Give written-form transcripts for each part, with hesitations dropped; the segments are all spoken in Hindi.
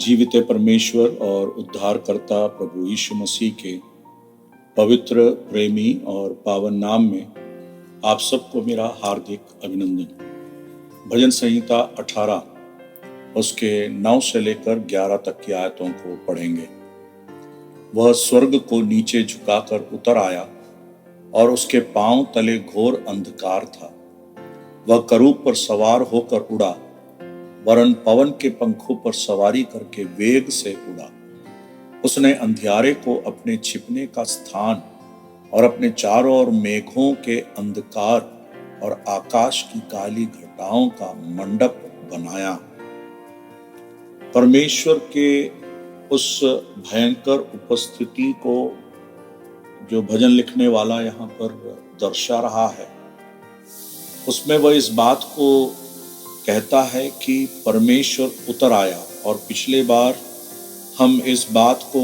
जीवित परमेश्वर और उद्धारकर्ता प्रभु यीशु मसीह के पवित्र, प्रेमी और पावन नाम में आप सबको मेरा हार्दिक अभिनंदन। भजन संहिता 18 उसके 9 से लेकर 11 तक की आयतों को पढ़ेंगे। वह स्वर्ग को नीचे झुकाकर उतर आया और उसके पांव तले घोर अंधकार था। वह करूब पर सवार होकर उड़ा, वरन पवन के पंखों पर सवारी करके वेग से उड़ा। उसने अंधियारे को अपने छिपने का स्थान और अपने चारों ओर मेघों के अंधकार और आकाश की काली घटाओं का मंडप बनाया। परमेश्वर के उस भयंकर उपस्थिति को जो भजन लिखने वाला यहाँ पर दर्शा रहा है, उसमें वह इस बात को कहता है कि परमेश्वर उतर आया। और पिछले बार हम इस बात को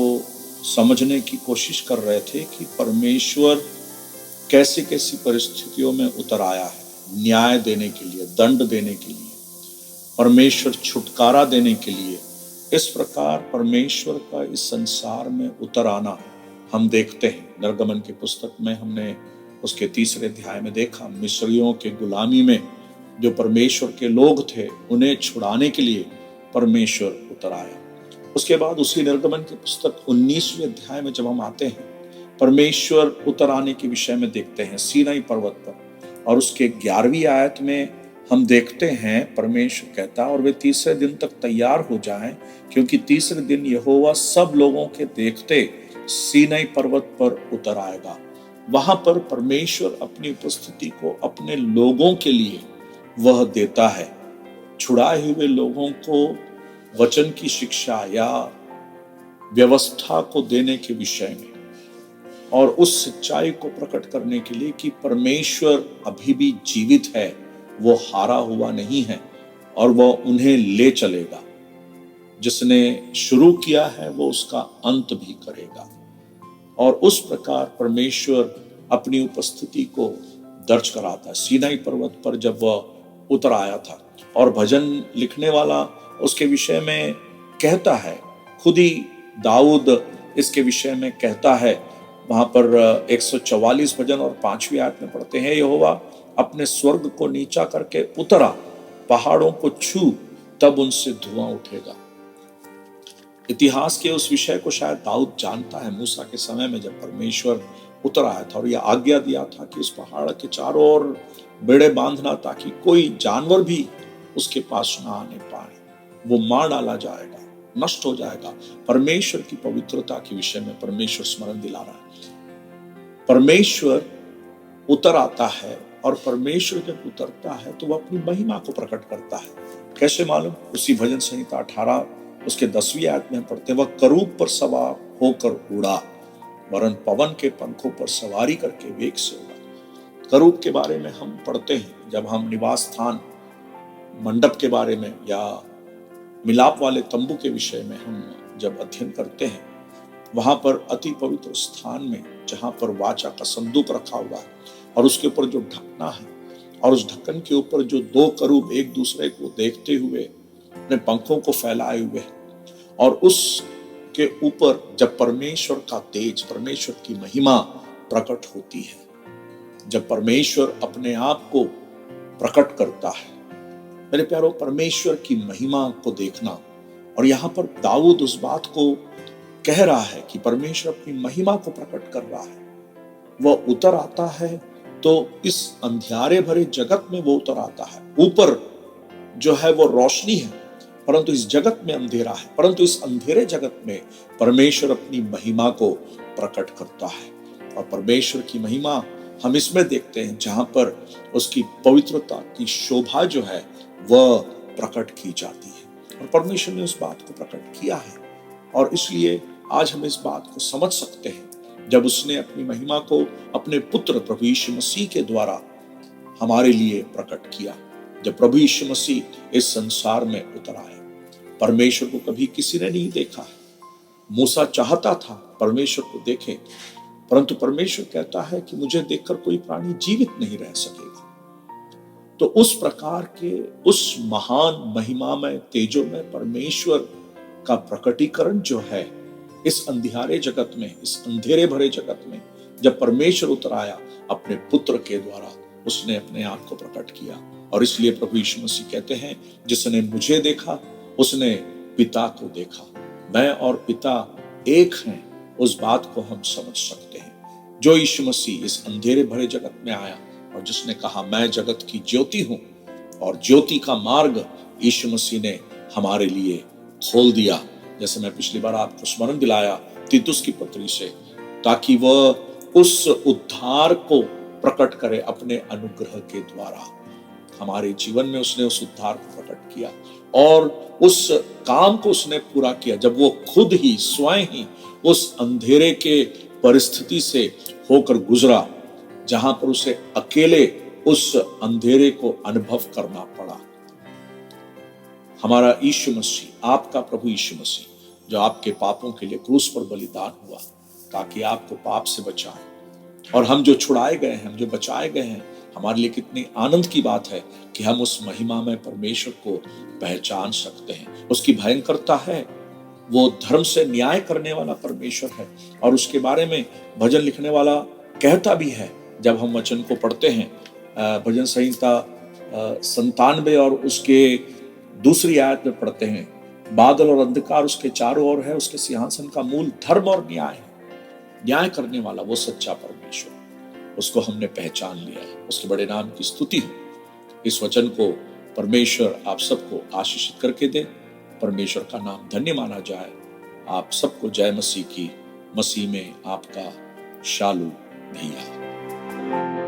समझने की कोशिश कर रहे थे कि परमेश्वर कैसी कैसी परिस्थितियों में उतर आया है, न्याय देने के लिए, दंड देने के लिए, परमेश्वर छुटकारा देने के लिए। इस प्रकार परमेश्वर का इस संसार में उतर आना हम देखते हैं। निर्गमन की पुस्तक में हमने उसके 3 अध्याय में देखा, मिस्रियों के गुलामी में जो परमेश्वर के लोग थे, उन्हें छुड़ाने के लिए परमेश्वर उतर आया। उसके बाद उसी निर्गमन की पुस्तक 19वें अध्याय में जब हम आते हैं, परमेश्वर उतर आने के विषय में देखते हैं सीनाई पर्वत पर। और उसके 11वीं आयत में हम देखते हैं परमेश्वर कहता और वे 3 दिन तक तैयार हो जाएं, क्योंकि 3 दिन यहोवा सब लोगों के देखते सीनाई पर्वत पर उतर आएगा। वहां पर परमेश्वर अपनी उपस्थिति को अपने लोगों के लिए वह देता है। छुड़ाए हुए लोगों को वचन की शिक्षा या व्यवस्था को देने के विषय में और उस सच्चाई को प्रकट करने के लिए कि परमेश्वर अभी भी जीवित है, वो हारा हुआ नहीं है और वह उन्हें ले चलेगा। जिसने शुरू किया है वो उसका अंत भी करेगा। और उस प्रकार परमेश्वर अपनी उपस्थिति को दर्ज कराता है। सीनाई पर्वत पर जब वह उतर आया था, और भजन लिखने वाला उसके विषय में कहता है, खुद ही दाऊद इसके विषय में कहता है। वहां पर 144 भजन और 5वीं आयत में पढ़ते हैं, यहोवा अपने स्वर्ग को नीचा करके उतरा, पहाड़ों को छू, तब उनसे धुआं उठेगा। इतिहास के उस विषय को शायद दाऊद जानता है। मूसा के समय में जब परमेश्वर उतर आया था और यह आज्ञा दिया था कि उस पहाड़ के चारों ओर बेड़े बांधना, ताकि कोई जानवर भी उसके पास ना आने पाए, वो मार डाला जाएगा, नष्ट हो जाएगा। परमेश्वर की पवित्रता के विषय में परमेश्वर स्मरण दिला रहा है। परमेश्वर उतर आता है, और परमेश्वर जब उतरता है तो वह अपनी महिमा को प्रकट करता है। कैसे मालूम? उसी भजन संहिता 18 उसके 10वीं आयत में हम पढ़ते हैं, वह करूब पर सवार होकर उड़ा, वरन पवन के पंखों पर सवारी करके वेग से उड़ा। करूब के बारे में हम पढ़ते हैं जब हम निवास स्थान मंडप के बारे में या मिलाप वाले तंबू के विषय में हम जब अध्ययन करते हैं, वहां पर अति पवित्र स्थान में जहां पर वाचा का संदूक रखा हुआ है और उसके ऊपर जो ढकना है, और उस ढक्कन के ऊपर जो 2 करूब एक दूसरे को देखते हुए अपने पंखों को फैलाए हुए, और उसके ऊपर जब परमेश्वर का तेज, परमेश्वर की महिमा प्रकट होती है, जब परमेश्वर अपने आप को प्रकट करता है। मेरे प्यारो, परमेश्वर की महिमा को देखना, और यहाँ पर दाऊद उस बात को कह रहा है कि परमेश्वर अपनी महिमा को प्रकट कर रहा है। वह उतर आता है तो इस अंधियारे भरे जगत में वो उतर आता है। ऊपर जो है वो रोशनी है, परंतु इस जगत में अंधेरा है। परंतु इस अंधेरे जगत में परमेश्वर अपनी महिमा को प्रकट करता है। और परमेश्वर की महिमा हम इसमें देखते हैं जहां पर उसकी पवित्रता की शोभा जो है वह प्रकट की जाती है। और परमेश्वर ने उस बात को प्रकट किया है, और इसलिए आज हम इस बात को समझ सकते हैं जब उसने अपनी महिमा को अपने पुत्र प्रभु यीशु मसीह के द्वारा हमारे लिए प्रकट किया। जब प्रभु यीशु मसीह इस संसार में उतर आए, परमेश्वर को कभी किसी ने नहीं देखा है। मूसा चाहता था परमेश्वर को देखे, परंतु परमेश्वर कहता है कि मुझे देखकर कोई प्राणी जीवित नहीं रह सकेगा। तो उस प्रकार के उस महान महिमामय तेजोमय परमेश्वर का प्रकटीकरण जो है इस अंधियारे जगत में, इस अंधेरे भरे जगत में, जब परमेश्वर उतर आया अपने पुत्र के द्वारा, उसने अपने आप को प्रकट किया। और इसलिए प्रभु यीशु मसीह कहते हैं, जिसने मुझे देखा उसने पिता को देखा। मैं और पिता एक हैं, उस बात को हम समझ सकते हैं। जो यीशु मसीह इस अंधेरे भरे जगत में आया और जिसने कहा मैं जगत की ज्योति हूं, और ज्योति का मार्ग यीशु मसीह ने हमारे लिए खोल दिया। जैसे मैं पिछली बार आपको स्मरण दिलाया तीतुस की पत्री से, ताकि वह उस उद्धार को प्रकट करे अपने अनुग्रह के द्वारा। हमारे जीवन में उसने उस उद्धार को प्रकट किया और उस काम को उसने पूरा किया जब वो खुद ही स्वयं ही उस अंधेरे के परिस्थिति से होकर गुजरा, जहां पर उसे अकेले उस अंधेरे को अनुभव करना पड़ा। हमारा यीशु मसीह, आपका प्रभु यीशु मसीह, जो आपके पापों के लिए क्रूस पर बलिदान हुआ ताकि आपको पाप से बचाए, और हम जो छुड़ाए गए हैं, हम जो बचाए गए हैं, हमारे लिए कितनी आनंद की बात है कि हम उस महिमा में परमेश्वर को पहचान सकते हैं। उसकी भयंकरता है, वो धर्म से न्याय करने वाला परमेश्वर है। और उसके बारे में भजन लिखने वाला कहता भी है, जब हम वचन को पढ़ते हैं, भजन संहिता 97 और उसके दूसरी आयत में पढ़ते हैं, बादल और अंधकार उसके चारों ओर है, उसके सिंहासन का मूल धर्म और न्याय है। न्याय करने वाला वो सच्चा परमेश्वर, उसको हमने पहचान लिया है। उसके बड़े नाम की स्तुति हो। इस वचन को परमेश्वर आप सबको आशीषित करके दे। परमेश्वर का नाम धन्य माना जाए। आप सबको जय मसीह की। मसीह में आपका शालू भैया।